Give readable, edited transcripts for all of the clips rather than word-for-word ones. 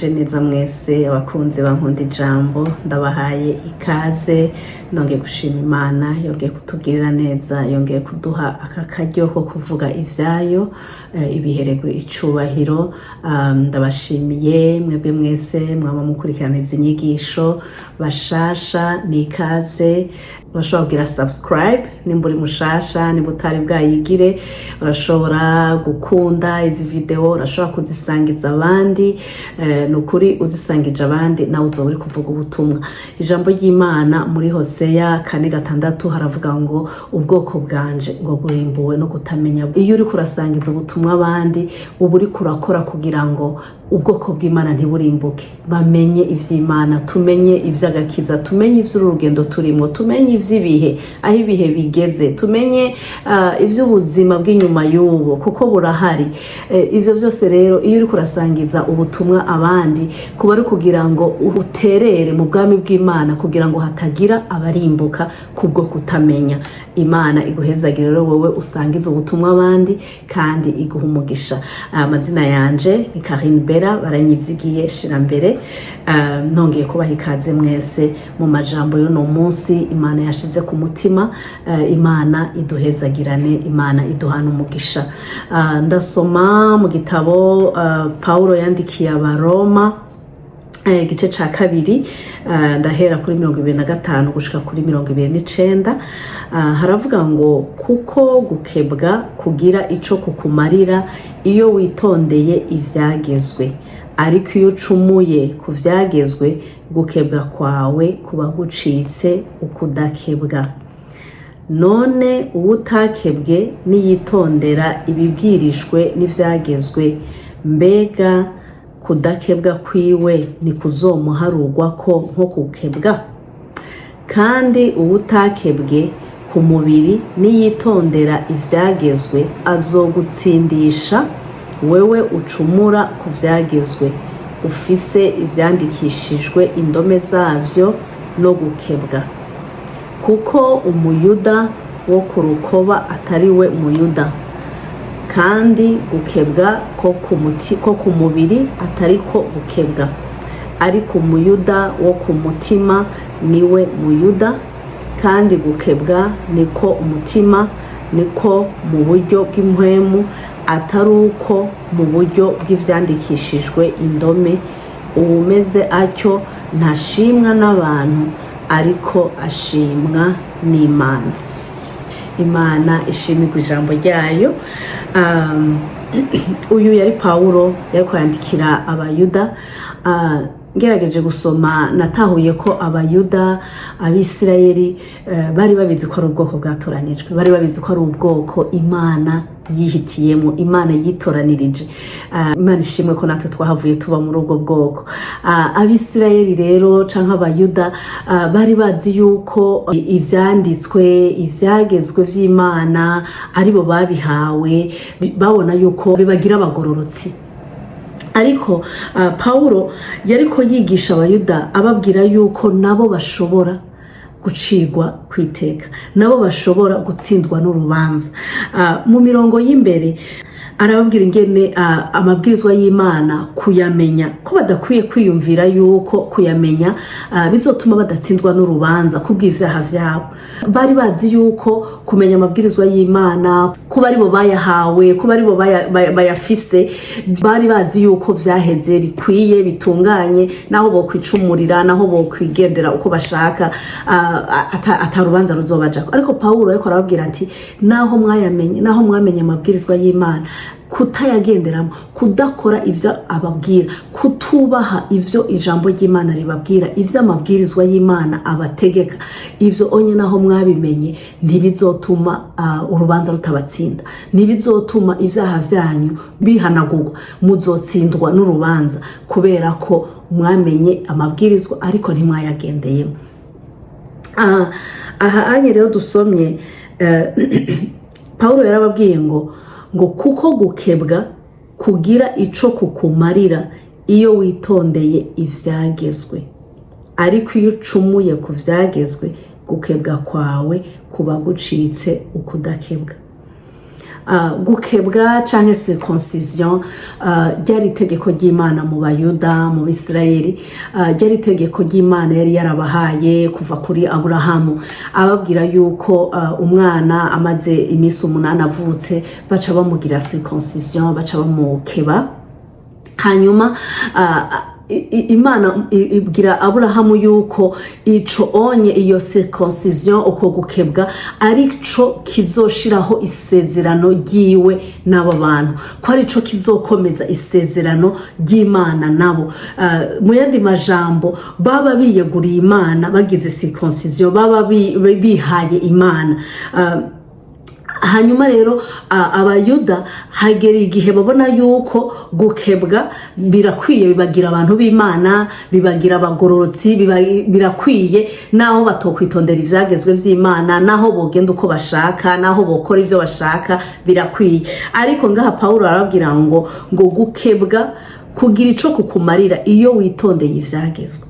ndabaramukije neza mwese abakunzi ba Nkund'Ijambo, ndabahaye ikaze. Nongeye gushima Imana yongeye kutugirira neza, yongeye kuduha aka karyo ko kuvuga ivyayo, ibihererwe icubahiro. Ndabashimiye mwebwe mwese mwaba mukurikirana izi nyigisho, bashasha ni ikaze. Urashobora kugira subscribe nimba uri mushasha, nimba utari bwayigire. Urashobora gukunda izi video, urashobora kuzisangiza abandi. Nukuri uzisangije abandi nawe uzoba uri kuvuga ubutumwa. Ijambo ry'Imana muri Hoseya 4:6 haravuga ngo ubwoko bwanje ngo burimbuwe no kutamenya. Iyo uri kurasangiza ubutumwa abandi, uba uri kurakora kugira ngo ubwoko bw'Imana ntiburimbuke, bamenye ivy'Imana, tumenye ivy'agakiza, tumenye ivy'urugendo turimo, tumenye ivy'ibihe aho ibihe bigeze, tumenye ivy'ubuzima bw'inyuma y'ubu kuko burahari. Ivyo byose rero iyo uri kurasangiza ubutumwa abandi, kuba ari kugira ngo uterere mu bwami bw'Imana kugira ngo hatagira abarimbuka kubwo kutamenya. Imana iguhezagire rero wowe usangiza ubutumwa abandi kandi iguha umugisha. Amazina yanje ni Gahimbar, baranyizigiye shira mbere. Nongeye kubaha ikaze mwese mu majambo yo no munsi Imana yashize ku mutima. Imana iduhezagirane, Imana iduhana umugisha. Ndasoma mu gitabo Paulo yandikiye Abaroma igice ca 2, ndahera kuri 25 gushika kuri 29. Haravuga ngo kuko gukebwa kugira ico kukumarira iyo witondeye ivyagezwe, ariko iyo ucumuye ku vyagezwe gukebwa kwawe kuba gucitse ukudakebwa. None uwutakebwe niyitondera ibibwirishwe n'ivyagezwe, mbega kudakebwa kwiwe ni kuzomuharurwa ko nko gukebwa? Kandi uwutakebwe ku mubiri niyitondera ivyagezwe azogutsindisha wewe ucumura ku vyagezwe, ufise ivyandikishijwe indome zavyo no gukebwa. Kuko umuyuda wo ku rukoba atari we muyuda, kandi gukebwa ko ku mubiri atari ko gukebwa, ariko umuyuda wo ku mutima niwe muyuda, kandi gukebwa niko umutima, niko mu buryo bw'impwemu, atari uko mu buryo bw'ivyandikishijwe indome. Uwumeze atyo ntashimwa n'abantu, ariko ashimwa n'Imana. Imana ishimirwe ijambo ryayo. Uyu yari Paulo yari kwandikira abayuda. Ngerageje gusoma natahuye ko abayuda, abisirayeli bari babizi ko ari ubwoko bwatoranijwe, bari babizi ko ari ubwoko Imana yihitiyemo, Imana yitoranirije. Imana ishimwe ko natwe twahavuye tuba muri ubwo bwoko. Abisirayeli rero canke abayuda bari bazi yuko ivyanditswe, ivyagezwe vy'Imana aribo babihawe, babona yuko bibagira abagororotsi. Ariko Paulo yariko yigisha abayuda ababwira yuko nabo bashobora gucirwa kwiteka, nabo bashobora gutsindwa n'urubanza. Mu mirongo y'imbere arababwira ingene amabwirizwa y'Imana kuyamenya, ko badakwiye kwiyumvira yuko kuyamenya bizotuma badatsindwa n'urubanza kubw'ivyaha vyabo. Bari bazi yuko kumenya amabwirizwa y'Imana, kuba aribo bayahawe, kuba aribo bayafise, bari bazi yuko vyaheze bikwiye bitunganye, naho bokwicumurira, naho bokwigendera uko bashaka, atarubanza ruzobajako. Ariko Paulo ariko arababwira ati naho mwayamenye, naho mwamenye amabwirizwa y'Imana, kutayagenderamo, kudakora ivyo ababwira, kutubaha ivyo ijambo ry'Imana ribabwira, ivyo amabwirizwa y'Imana abategeka, ivyo onye naho mwabimenye ntibizotuma urubanza rutabatsinda, ntibizotuma ivyaha vyanyu bihanagurwa, muzotsindwa n'urubanza kubera ko mwamenye amabwirizwa ariko ntimwayagendeyemo. Aha anye rero dusomye Paulo yarababwiye ngo kuko gukebwa kugira ico kukumarira iyo witondeye ivyagezwe, ariko iyo ucumuye ku vyagezwe gukebwa kwawe kuba gucitse ukudakebwa. gukebwa canke circoncision ryari itegeko ry'Imana mu Bayuda mu Bisirayeli, ryari itegeko ry'Imana yari yarabahaye kuva kuri Aburahamu, ababwira yuko umwana amaze iminsi 8 avutse baca bamugira circoncision, baca bamukeba. Hanyuma Imana ibwira Aburahamu yuko ico onye iyo circoncision uko gukebwa arico kizoshiraho isezerano ryiwe n'abo bantu, ko arico kizokomeza isezerano ry'Imana nabo. Muyandi majambo baba biyeguriye Imana bagize circoncision, baba bihaye Imana. Hanyuma rero Abayuda hagera igihe babona yuko gukebwa birakwiye, bibagira abantu b'Imana, bibagira abagororotsi, birakwiye naho batokwitondera ivyagezwe vy'Imana, naho bogenda uko bashaka, naho bokora ivyo bashaka, birakwiye. Ariko ngaha Paulo arababwira ngo gukebwa kugira ico kukumarira iyo witondeye ivyagezwe.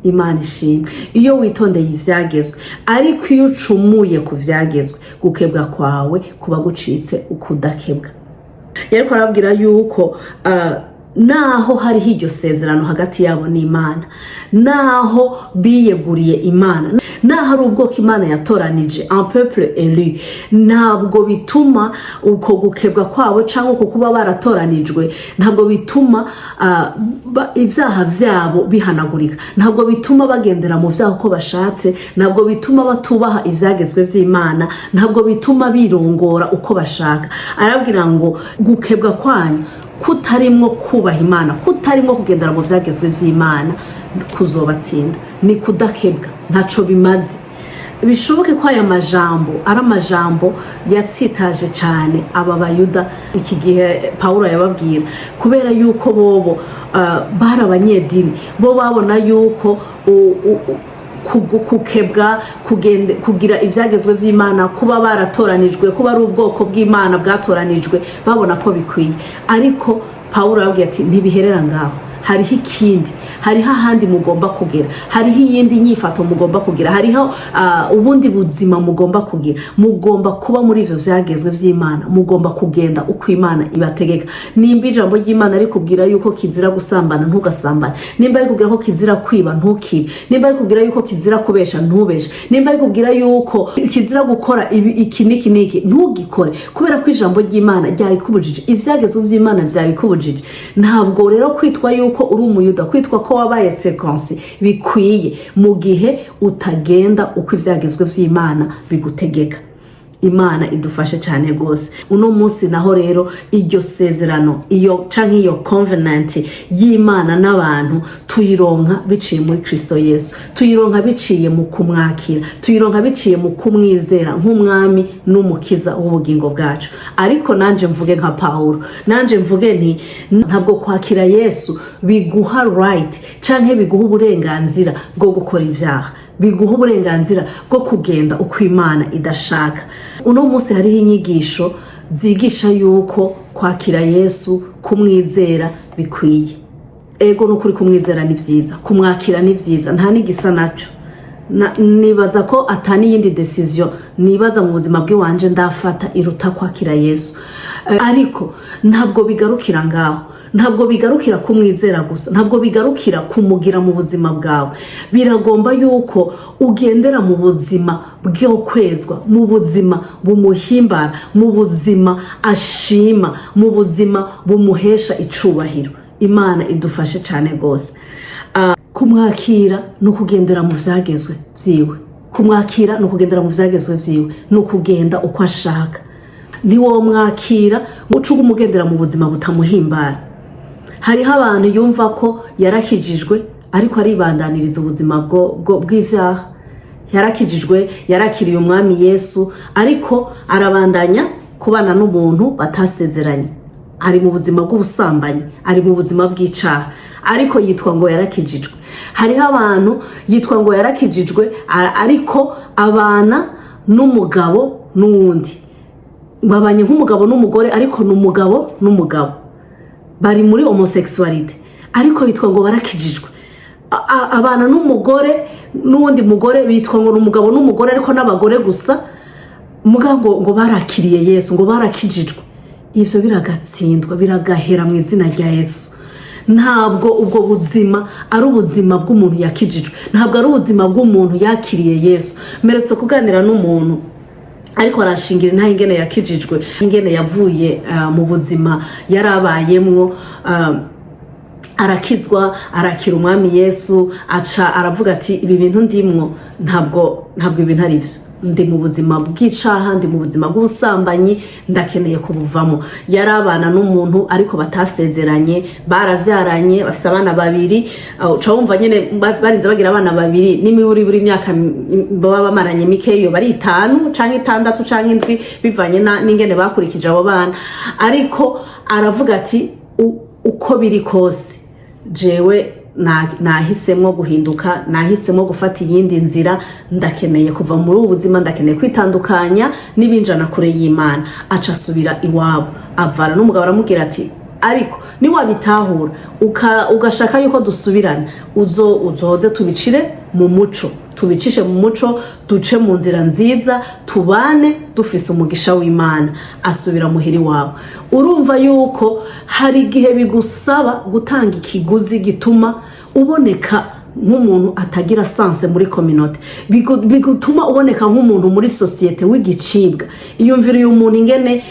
Imana Ishima, iyo witondeye ivyagezwe. Ariko iyo ucumuye ku vyagezwe, gukebwa kwawe kuba gucitse ukudakebwa. Yariko arabwira yuko naho hariho iryo sezerano hagati yabo n'Imana, naho biyeguriye Imana, naho ari ubwoko Imana yatoranije, un peuple élu, ntabwo bituma uko gukebwa kwabo cyangwa uko kuba baratoranijwe, ntabwo bituma ibyaha vyabo bihanagurika, ntabwo bituma bagendera mu vyaha uko bashatse, ntabwo bituma batubaha ivyagezwe vy'Imana, ntabwo bituma birongora uko bashaka. Arabwira ngo gukebwa kwanyu kutarimwo kubaha Imana, kutarimwo kugendera mu vyagezwe vy'Imana, kuzobatsinda. Ni kudakebwa, ntaco bimaze. Bishoboke ko aya majambo ari amajambo yatsitaje cyane aba Bayuda iki gihe Paulo yababwira, kubera yuko bobo bari abanyedini, bo babona yuko kukebwa, kugira ivyagezwe vy'Imana, kuba baratoranijwe, kuba ari ubwoko bw'Imana bwatoranijwe, babona ko bikwiye. Ariko Paulo yababwiye ati ntibiherera ngaho, hariho ikindi, hariho ahandi mugomba kugera, hariho iyindi nyifato mugomba kugira, hariho ubundi buzima mugomba kugira. Mugomba kuba muri ivyo vyagezwe vy'Imana, mugomba kugenda uko Imana ibategeka. Nimba ijambo ry'Imana ari kubwira yuko kizira gusambana, ntugasambane. Nimba ari kubwira ko kizira kwiba, ntukibe. Nimba ari kubwira yuko kizira kubesha, ntubeshe. Nimba ari kubwira yuko kizira gukora iki niki, ntugikore, kubera ko ijambo ry'Imana ryari kubujije, ivyagezwe vy'Imana vyabikubujije. Ntabwo rero kwitwa yuko uri umuyuda, kwitwa ko wabaye sequence bikwiye mu gihe utagenda uko ivyagezwe vy'Imana bigutegeka. Imana idufashe cyane gose. Uno munsi naho rero iryo sezerano, iyo canke iyo covenant y'Imana n'abantu tuyironka biciye muri Kristo Yesu, tuyironka biciye mu kumwakira, tuyironka biciye mu kumwizera nk'umwami n'umukiza w'ubugingo bwacu. Ariko nanje mvuge nka Paulo, nanje mvuge nti ntabwo kwakira Yesu biguha right canke biguha uburenganzira bwo gukora ivyaha, biguha uburenganzira bwo kugenda uko Imana idashaka. Uno munsi hariho inyigisho zigisha yuko kwakira Yesu, kumwizera bikwiye. Ego nukuri kumwizera ni vyiza, kumwakira ni vyiza, nta nigisa naco. Nibaza ko atani yindi decision nibaza mu buzima bw'iwanje ndafata iruta kwakira Yesu. Ariko ntabwo bigarukira ngaho, ntabwo bigarukira kumwizera gusa, ntabwo bigarukira kumugira mu buzima bwawe. Biragomba yuko ugendera mu buzima bwo kwezwa, mu buzima bumuhimbara, mu buzima ashima, mu buzima bumuhesha icubahiro. Imana idufashe cyane gose. Kumwakira no kugendera mu vyagezwe vyiwe, kumwakira no kugendera mu vyagezwe vyiwe, no kugenda uko ashaka. Niwo mwakira mucuga umugendera mu buzima butamuhimbara. Hariho abantu yumva ko yarakijijwe ariko aribandaniriza ubuzima bw'ivyaha. Yarakijijwe, yarakiriye umwami Yesu, ariko arabandanya kubana n'umuntu batasezeranye. Ari mu buzima bw'ubusambanyi, ari mu buzima bw'icaha, ariko yitwa ngo yarakijijwe. Hariho abantu yitwa ngo yarakijijwe ariko abana n'umugabo n'uwundi. Babanye nk'umugabo n'umugore ariko n'umugabo n'umugabo. Bari muri homosexuality ariko bitwa ngo barakijijwe. Abana n'umugore n'uwundi mugore bitwa ngo n'umugabo n'umugore ariko n'abagore gusa. mugango ngo barakiriye Yesu, ngo barakijijwe, ivyo biragatsindwa, biragahera mu izina rya Yesu. Ntabwo ubwo buzima ari ubuzima bw'umuntu yakijijwe, ntabwo ari ubuzima bw'umuntu yakiriye Yesu. Mperutse kuganira n'umuntu ariko arashingira nta ingene yakijijwe, ingene yavuye mu buzima yarabayemwo, arakizwa, arakira umwami Yesu, aca aravuga ati ibi bintu ndimwo ntabwo ibintu ari byo, ndi mu buzima bw'icaha, ndi mu buzima bw'ubusambanyi, ndakeneye kubuvamo. Yarabana n'umuntu ariko batasezeranye, baravyaranye, bafise abana babiri, uca wumva nyene barinze bagira abana babiri, n'imiburi buri imyaka baba bamaranye mikeyo, bari 5 canke 6 canke 7 bivanye n'ingene bakurikije abo bana. Ariko aravuga ati uko biri kose jewe nahisemwo guhinduka, nahisemwo gufata iyindi nzira, ndakeneye kuva muri ubu buzima, ndakeneye kwitandukanya n'ibinjana kure y'Imana. Aca asubira iwabo, avana n'umugabo aramubwira ati ariko ni wabitahura ugashaka yuko dusubirana, uzoze tubicire mu muco, tubicishe mu muco, duce mu nzira nziza, tubane dufise umugisha w'Imana. Asubira muhiri wawe. Urumva yuko hari igihe bigusaba gutanga ikiguzi gituma uboneka nk'umuntu atagira sanse muri community, bigutuma uboneka nk'umuntu muri societe w'igicibwa. Iyumvira uyu muntu ingene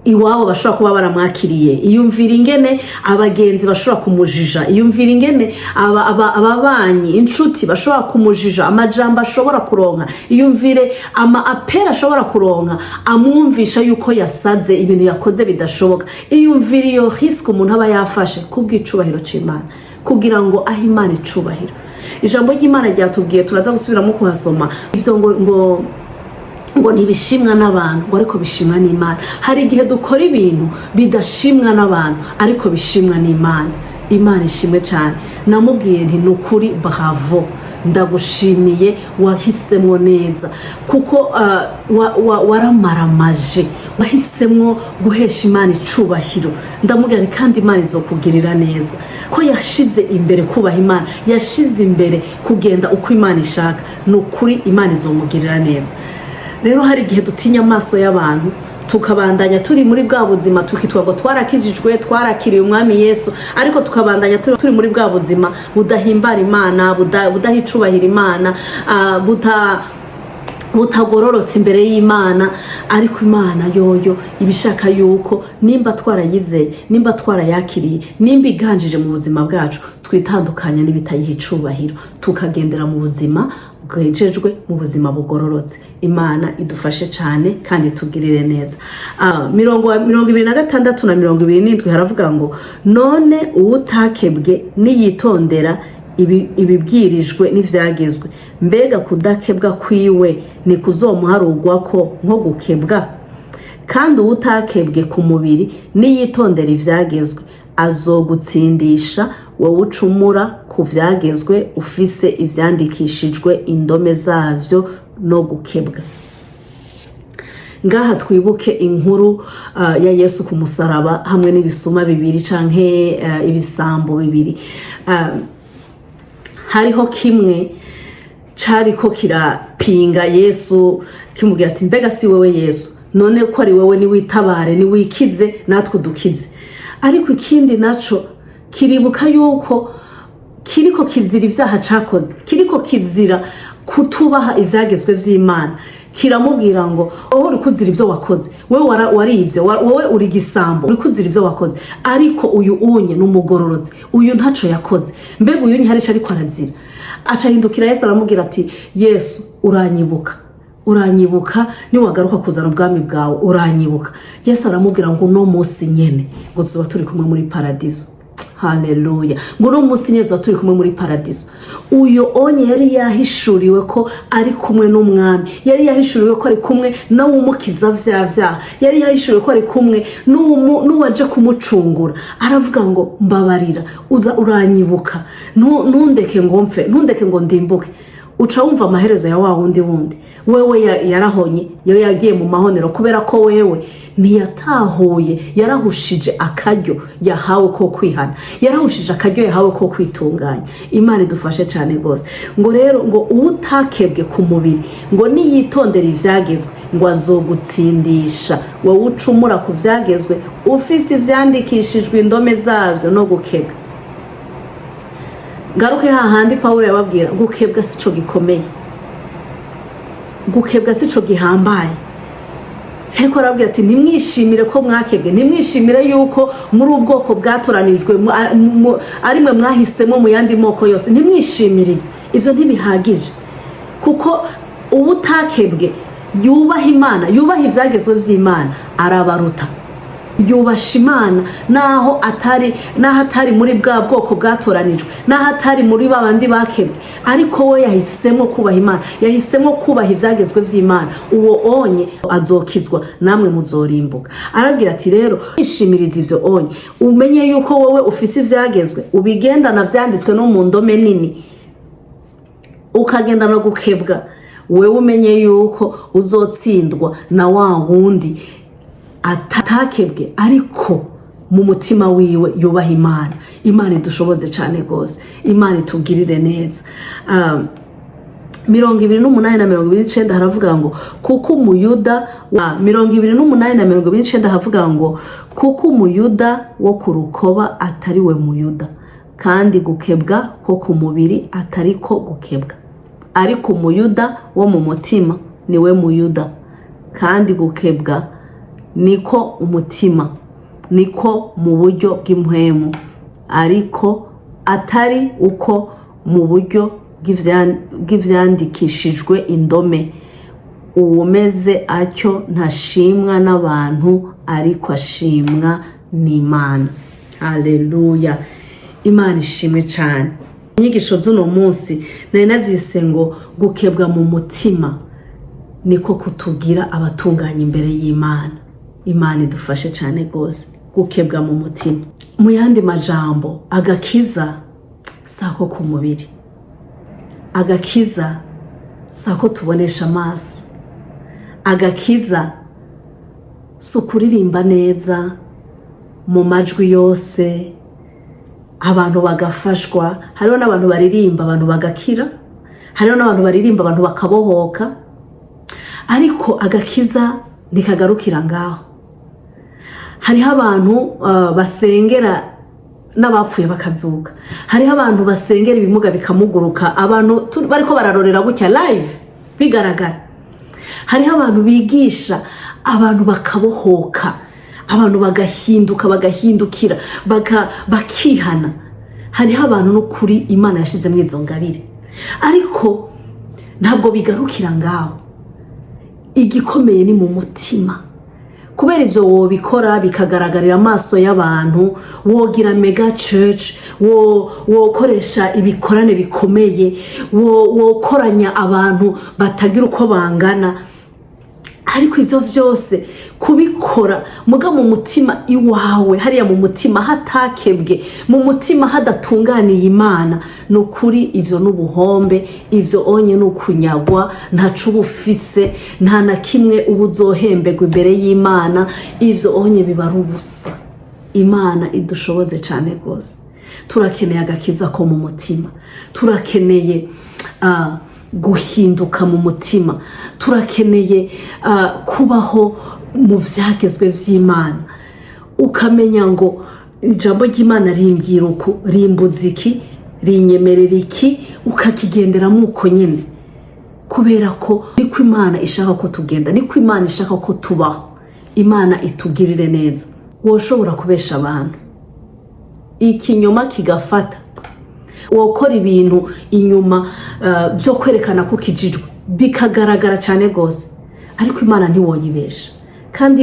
iwabo bashobora kuba baramwakiriye, iyumvira ingene abagenzi bashobora kumujija, iyumvira ingene ababanyi, inshuti bashobora kumujija, amajambo ashobora kuronka, iyumvire apera ashobora kuronka amwumvisha yuko yasaze, ibintu yakoze bidashoboka. Iyumvira iyo risk umuntu aba yafashe kubw'icubahiro c'Imana, kugira ngo aho Imana icubahiro. Ijambo ry'Imana ryatubwiye, turaza gusubiramo kuhasoma ivyo ngo ntibishimwa n'abantu, ngo ariko bishimwa n'Imana. Hari igihe dukora ibintu bidashimwa n'abantu ariko bishimwa n'Imana. Imana ishimwe cyane. Namubwiye nti nukuri bravo, ndagushimiye, wahisemwo neza, kuko waramaramaje, wahisemwo guhesha Imana icubahiro. Ndamubwira nti kandi Imana izokugirira neza, ko yashize imbere kubaha Imana, yashize imbere kugenda uko Imana ishaka. Nukuri Imana izomugirira neza. Rero hari igihe dutinya amaso y'abantu, tukabandanya turi muri bwa buzima, tukitwa ngo twarakijijwe, twarakiriye umwami Yesu, ariko tukabandanya turi muri bwa buzima budahimbara Imana, budahicubahira Imana, butagororotse imbere y'Imana. Ariko Imana yoyo ibishaka yuko nimba twarayizeye, nimba twarayakiriye, nimba iganjije mu buzima bwacu, twitandukanya n'ibitayicubahiro, tukagendera mu buzima bwejejwe, mu buzima bugororotse. Imana idufashe cyane kandi tugirire neza. 26 na 27 haravuga ngo none uwutakebwe niyitondera ibibwirijwe n'ivyagezwe, mbega kudakebwa kwiwe ni kuzomuharugwa ko nko gukebwa? Kandi uwutakebwe ku mubiri niyitondera ivyagezwe, azogutsindisha wowe ucumura ku vyagezwe, ufise ivyandikishijwe indome zavyo no gukebwa. Ngaha twibuke inkuru ya Yesu ku musaraba hamwe n'ibisuma bibiri canke ibisambo bibiri. Hariho kimwe cariko kirapinga Yesu, kimubwira ati mbega si wewe Yesu, none ko ari wewe ni witabare, ni wikize, natwe dukize. Ariko ikindi naco kiribuka yuko kiriko kizira ivyaha cakoze, kiriko kizira kutubaha ivyagezwe vy'Imana. Kiramubwira ngo wowe uri kuzira ivyo wakoze, wewe warivye, wowe uri gisambo, uri kuzira ivyo wakoze, ariko uyu unye n'umugororotse, uyu ntaco yakoze, mbega uyu ni harico ariko arazira. Aca hindukira Yesu aramubwira ati Yesu uranyibuka ni wagaruka kuzana ubwami bwawe, uranyibuka. Yesu aramubwira ngo no munsi nyene ngo tuzoba turi kumwe muri paradiso. Haleluya. Ngo no munsi nyene tuzoba turi kumwe muri paradiso. Uyo onye yari yahishuriwe ko ari kumwe n'umwami, yari yahishuriwe ko ari kumwe na umukiza vya, yari yahishuriwe ko ari kumwe n'uwaje kumucungura. Aravuga ngo mbabarira, uranyibuka, ntundeke ngo mpfe, ntundeke ngo ndimbuke. uca wumva amaherezo ya wa wundi wewe yarahonye yo yagiye mu mahonero kubera ko wewe ntiyatahuye, yarahushije akaryo yahawe ko kwihana, yarahushije akaryo yahawe ko kwitunganya. Imana idufashe cyane gose. Ngo rero ngo utakebwe ku mubiri ngo niyitondera ivyagezwe ngo azogutsindisha, wowe ucumura ku vyagezwe ufise ivyandikishijwe indome zavyo no gukebwa. Ngaruke hahandi Pawulo yababwira gukebwa sico gikomeye, gukebwa sico gihambaye. Heko arabwira ati nimwishimire ko mwakebwe, nimwishimire yuko muri ubwoko bwatoranijwe ari mwe mwahisemo mu yandi moko yose. Nimwishimire ivyo ntibihagije, kuko ubutakebwe yubaha Imana, yubaha ivyagezwe vy'Imana, arabaruta, yubasha Imana naho atari muri bwa bwoko bwatoranijwe, naho atari muri babandi bakebwe, ariko we yahisemo kubaha Imana, yahisemo kubaha ivyagezwe vy'Imana. Uwo onye azokizwa, namwe muzorimbuka. Arabwira ati rero ishimiriza ivyo onye, umenye yuko wowe ufise ivyagezwe, ubigendana vyanditswe no mu ndome nini, ukagenda no gukebwa, wewe umenye yuko uzotsindwa na wa wundi atakebwe ariko mu mutima wiwe yubaha Imana. Imana idushoboze cyane gose, Imana itugirire neza. 28 na 29 haravuga ngo kuko umuyuda 28 na 29 havuga ngo kuko umuyuda wo ku rukoba atari we muyuda, kandi gukebwa ko ku mubiri atari ko gukebwa, ariko umuyuda wo mu mutima niwe muyuda, kandi gukebwa niko umutima, niko mu buryo bw'impwemu, ariko atari uko mu buryo bw'ivyandikishijwe indome. Uwumeze atyo ntashimwa n'abantu, ariko ashimwa n'Imana. Haleluya, Imana ishimwe cyane. Inyigisho z'uno munsi nari nazise ngo gukebwa mu mutima niko kutugira abatunganye imbere y'Imana. Imana idufashe cyane gose, gukebwa mu mutima. Mu yandi majambo, agakiza sako ku mubiri, agakiza sako tubonesha amaso, agakiza sukuririmba neza mu majwi yose abantu bagafashwa. Hariho n'abantu baririmba abantu bagakira, hariho n'abantu baririmba abantu bakabohoka, ariko agakiza nikagarukira ngaho. Hariho abantu basengera n'abapfuye bakazuka, hariho abantu basengera ibimuga bikamuguruka, abantu bariko bararorera gutya live bigaragara. Hariho abantu bigisha abantu bakabohoka, abantu bagahinduka, bagahindukira, bakihana. Hariho abantu n'ukuri Imana yashize mu izo ngabire, ariko ntabwo bigarukira ngaho. Igikomeye ni mu mutima. Kubera ivyo wobikora bikagaragarira amaso y'abantu, wogira mega church, wokoresha ibikorane bikomeye, wokoranya abantu batagira uko bangana, ariko ivyo vyose kubikora muga mu mutima iwawe, hariya mu mutima hatakebwe, mu mutima hadatunganiye Imana, nukuri ivyo n'ubuhombe, ivyo onye n'ukunyagwa, ntacu bufise, nta na kimwe ubuzohembegwa imbere y'Imana, ivyo onye bibara ubusa. Imana idushoboze cyane gose. Turakeneye agakiza ko mu mutima, turakeneye guhinduka mu mutima, turakeneye kubaho mu vyagezwe vy'Imana, ukamenya ngo ijambo ry'Imana rimbwira uku, rimbuza iki, rinyemerera iki, ukakigenderamo uko nyene, kubera ko niko Imana ishaka ko tugenda, niko Imana ishaka ko tubaho. Imana itugirire neza. Woshobora kubesha abantu, ikinyoma kigafata, wokora ibintu inyuma byo kwerekana ko kijijwe bikagaragara cyane gose, ariko Imana ntiwoyibesha. Kandi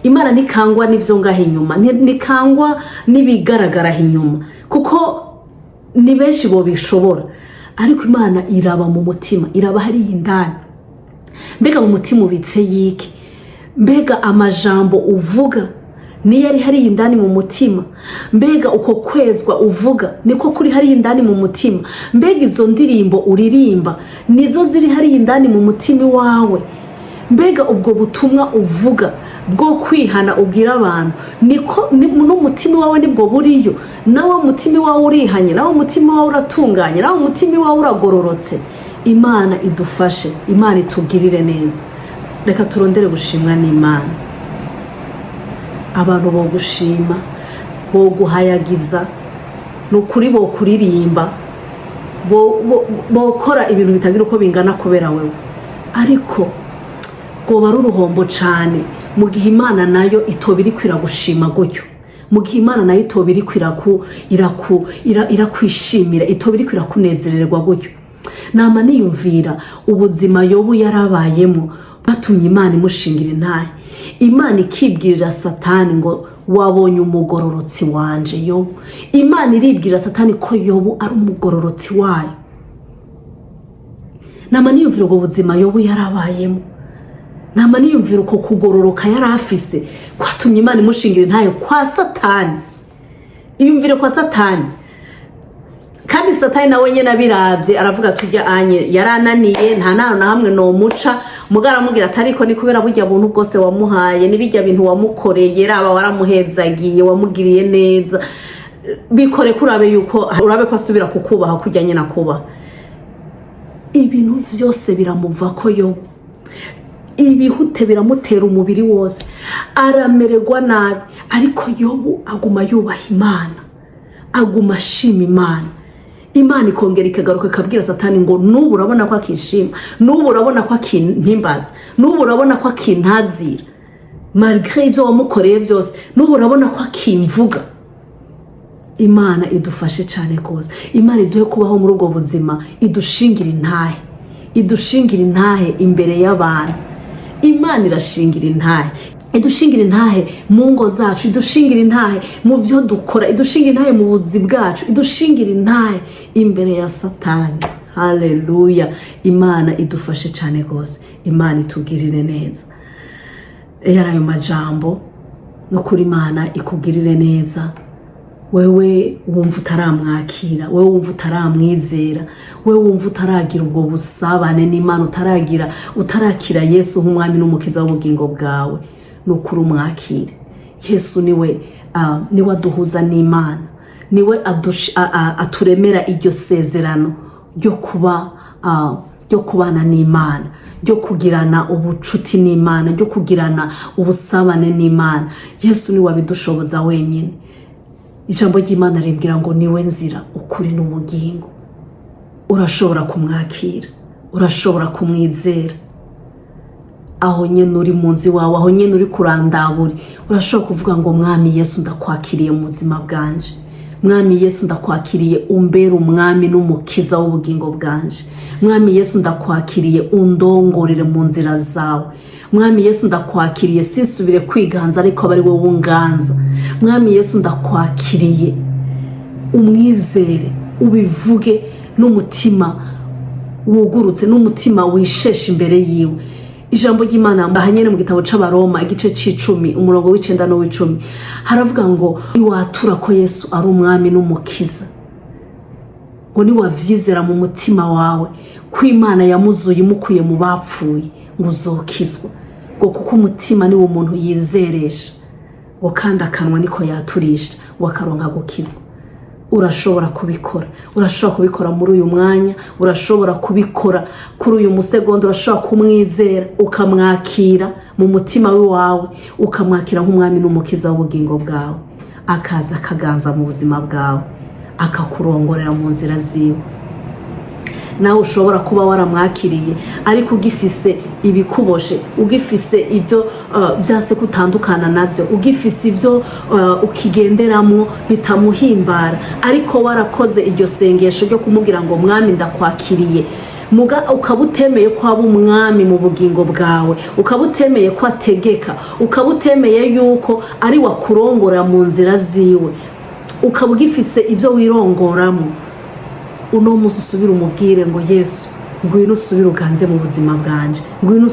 Imana nikangwa n'ivyo ngaho inyuma, nikangwa nibigaragara inyuma, kuko ni benshi bo bishobora, ariko Imana iraba mu mutima, iraba hari indani. Mbega mu mutima ubitse yiki? Mbega amajambo uvuga ni yari hari indani mu mutima. Mbega uko kwezwa uvuga niko kuri hari indani mu mutima. Mbega izo ndirimbo uririmba nizo ziri hari indani mu mutima wawe. Mbega ubwo butumwa uvuga bwo kwihana ubwira abantu niko n'umutima wawe nibwo buriyo. Nawe umutima wawe urihanye, nawe umutima wawe uratunganye, nawe umutima wawe uragororotse. Imana idufashe, Imana itugirire neza. Reka turondere gushimwa n'Imana. Abantu bo gushima, bo guhayagiza, nukuri bo kuririmba, bo kora ibintu bitagira uko bingana kubera wewe. Ariko goba ari uruhombo cyane mu gihe Imana nayo itobiri kwiragushima gutyo. Mu gihe Imana nayo itobiri kwirakwishimira, itobiri kwirakunezererwa gutyo. Nama niyumvira ubuzima Yobu yarabayemo batumye Imana imushingira intahe. Imana ikibwirira Satani ngo wabonye umugororotsi wanje Yobu. Imana iribwira Satani ko Yobu ari umugororotsi wayo. Nama niyumvira ubwo buzima Yobu yarabayemo. Nama niyumvira uko kugororoka yarafise kwatumye Imana imushingira intahe kwa Satani. Iyumvire kwa Satani. Kandi Satani nawe nyene abiravye aravuga tujya anye yarananiye nta nano na hamwe no muca mugara mugira atariko ni kubera burya buntu bwose wamuhaye nibijya bintu wamukoreye raba waramuhezagiye wamugiriye neza bikore kurabe yuko urabe ko asubira kukubaha kujyanye na kuba. Ibintu vyose biramuva ko Yobu. Ibihute biramutera umubiri wose aramererwa nabi, ariko Yobu aguma yubaha Imana, aguma ashima Imana. Imana ikongera ikagaruka ikabwira Satani ngo nubu urabona ko akishima, nubu urabona ko akimpimbaza, nubu urabona ko akintazira, malgré ivyo wamukoreye byose nubu urabona ko akimvuga. Imana idufashe cyane rwose. Imana iduhe kubaho muri ubwo buzima, idushingira intahe, idushingira intahe imbere y'abantu. Imana irashingira intahe, idushingira intahe mu ngo zacu, idushingira intahe mu byo dukora, idushingira intahe mu buzi bwacu, idushingira intahe imbere ya Satani. Haleluya. Imana idufashe cyane rwose. Imana itugirire neza. Yarayo majambo no kuri Imana ikugirire neza. Wewe wumva utaramwakira, wewe wumva utaramwizera, wewe wumva utaragira ubwo busabane n'Imana, utarakira Yesu nk'umwami n'umukiza w'ubugingo bwawe, nukuri umwakire. Yesu niwe aduhuza n'Imana, niwe aturemera iryo sezerano ryo kubana n'Imana, ryo kugirana ubucuti n'Imana, ryo kugirana ubusabane n'Imana. Yesu niwe abidushoboza wenyine. Ijambo ry'Imana ribwira ngo niwe nzira, ukuri n'ubugingo. Urashobora kumwakira, urashobora kumwizera. Aho nyene uri munzi wawe, aho nyene uri kurandaburi, urashobora kuvuga ngo Mwami Yesu ndakwakiriye mu buzima bwanje. Mwami Yesu ndakwakiriye umbera umwami n'umukiza w'ubugingo bwanje. Mwami Yesu ndakwakiriye undongorere mu nzira zawe. Mwami Yesu ndakwakiriye sinsubire kwiganza ariko abari wowe unganza. Mwami Yesu ndakwakiriye, umwizere, ubivuge n'umutima wugurutse, n'umutima wisheshe imbere yiwe. Ijambo ry'Imana mbahanyene mu gitabo c'Abaroma igice c'10 umurongo w'9 no w'10 haravuga ngo iwatura ko Yesu ari umwami n'umukiza, ngo ni wavyizera mu mutima wawe ko Imana yamuzuye imukuye mu bapfuye ngo uzokizwa, ngo kuko umutima ni wo umuntu yizeresha, ngo kandi akanwa niko yaturisha ngo akaronka gukizwa. Urashobora kubikora, urashobora kubikora muri uyu mwanya, urashobora kubikora kuri uyu musegonda, urashobora kumwizera ukamwakira mu mutima wawe, ukamwakira nk'umwami n'umukiza w'ubugingo bwawe, akaza akaganza mu buzima bwawe, akakurongorera mu nzira ziwe. Nawe ushobora kuba waramwakiriye ariko ugifise ibikuboshe, ugifise ibyo byase kutandukana navyo, ugifise ibyo ukigenderamo bitamuhimbara, ariko warakoze iryo sengesho ryo kumubwira ngo Mwami ndakwakiriye, ukabutemeye ko aba umwami mu bugingo bwawe, ukabutemeye ko ategeka, ukabutemeye yuko ari wakurongora mu nzira ziwe, ukabugifise ibyo wirongoramo. Uno musi usubira umubwire ngo Yesu ngwino usubire uganze mu buzima bwanje, ngwino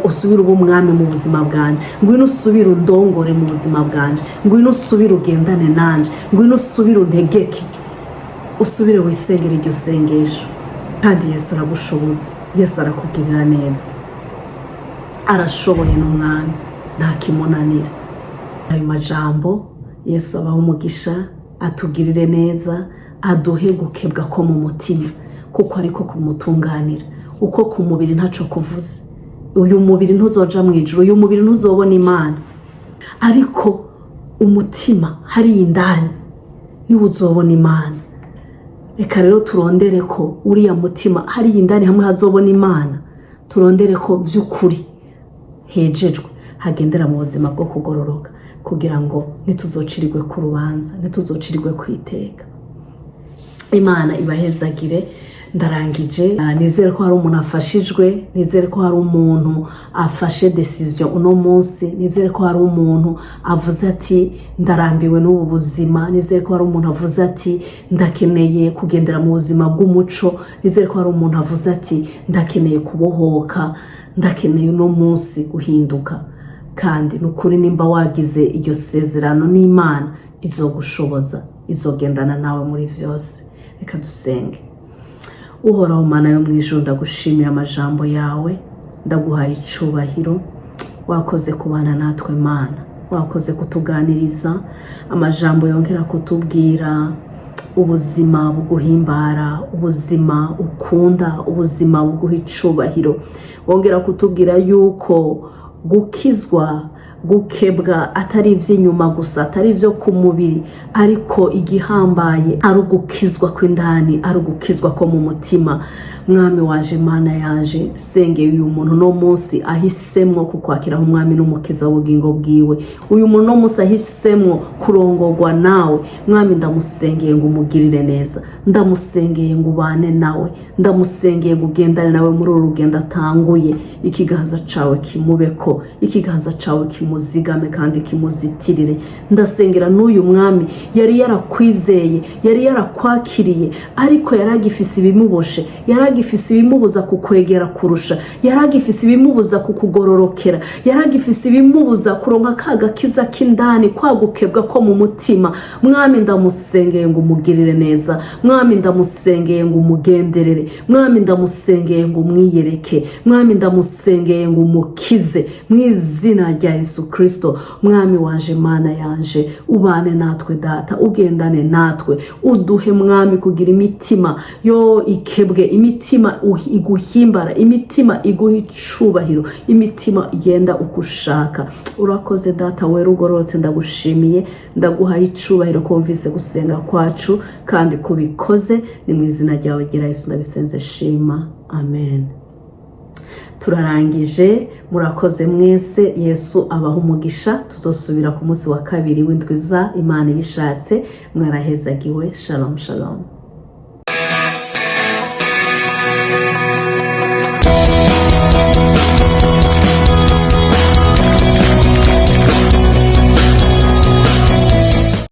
usubire uba umwami mu buzima bwanje, ngwino usubire undongore mu buzima bwanje, ngwino usubire ugendane nanje, ngwino usubire untegeke, usubire wisengere iryo sengesho. Kandi Yesu aragushoboza, Yesu arakugirira neza, arashoboye n'umwami, nta kimunanira. Ayo majambo Yesu abaho umugisha, atugirire neza, aduhe gukebwa ko mu mutima, kuko ariko kumutunganira. Uko ku mubiri ntaco kuvuze, uyu mubiri ntuzoja mu ijuru, uyu mubiri ntuzobona Imana, ariko umutima hari indani niwe uzobona Imana. Reka rero turondere ko uriya mutima hari indani hamwe hazobona Imana, turondere ko vy'ukuri hejejwe hagendera mu buzima bwo kugororoka, kugira ngo nituzocirirwe ku rubanza, nituzocirirwe kwiteka. Imana ibahezagire. Ndarangije. Nizere ko hari umuntu afashijwe, nizere ko hari umuntu afashe decision uno munsi, nizere ko hari umuntu avuze ati ndarambiwe n'ubu buzima, nizere ko hari umuntu avuze ati ndakeneye kugendera mu buzima bw'umuco, nizere ko hari umuntu avuze ati ndakeneye kubohoka, ndakeneye uno munsi guhinduka. Kandi nukuri nimba wagize iryo sezerano n'Imana, izogushoboza, izogendana nawe muri vyose. Reka dusenge. Uhoraho Mana yo mwijuru, ndagushimiye amajambo yawe, ndaguhaye icubahiro. Wakoze kubana natwe Mana, wakoze kutuganiriza amajambo yongera kutubwira ubuzima buguhimbara, ubuzima ukunda, ubuzima buguha icubahiro. Wongera kutubwira yuko gukizwa, gukebwa atari ivy'inyuma gusa, atari ivyo ku mubiri, ariko igihambaye ari ugukizwa kw'indani, ari ugukizwa ko mu mutima. Mwami waje, Mana yaje, sengeye uyu muntu no munsi ahisemwo kukwakiraho umwami n'umukiza w'ubugingo bwiwe. Uyu muntu no munsi ahisemwo kurongorwa nawe, Mwami ndamusengeye ngo umugirire neza, ndamusengeye ngo ubane nawe, ndamusengeye ngo ugendane nawe muri uru rugendo atanguye. Ikiganza cawe kimubeko, ikiganza cawe kimuzigame kandi kimuzitirire. Ndasengera n'uyu mwami yari yarakwizeye, yari yarakwakiriye, ariko yaragifise ibimuboshe, yaragifise ibimubuza kukwegera kurusha, yaragifise ibimubuza kukugororokera, yaragifise ibimubuza kuronka ka gakiza k'indani, kwagukebwa ko mu mutima. Mwami ndamusengeye ngo umugirire neza, Mwami ndamusengeye ngo umugenderere, Mwami ndamusengeye ngo umwiyereke, Mwami ndamusengeye ngo umukize mu izina rya Yesu Kristo. Mwami waje, Mana yanje, ubane natwe Data, ugendane natwe, uduhe Mwami kugira imitima yo ikebwe, imitima iguhimbara, imitima iguha icubahiro, imitima igenda ukushaka. Urakoze Data wera ugororotse, ndagushimiye, ndaguha icubahiro kumvise gusenga kwacu, kandi kubikoze ni mu izina ryawe gira Yesu ndabisenze shima. Amen. Turarangije. Murakoze mwese. Yesu abaho umugisha. Tuzosubira ku munsi wa kabiri w'indwiza Imana ibishatse. Mwarahezagiwe. Shalom shalom.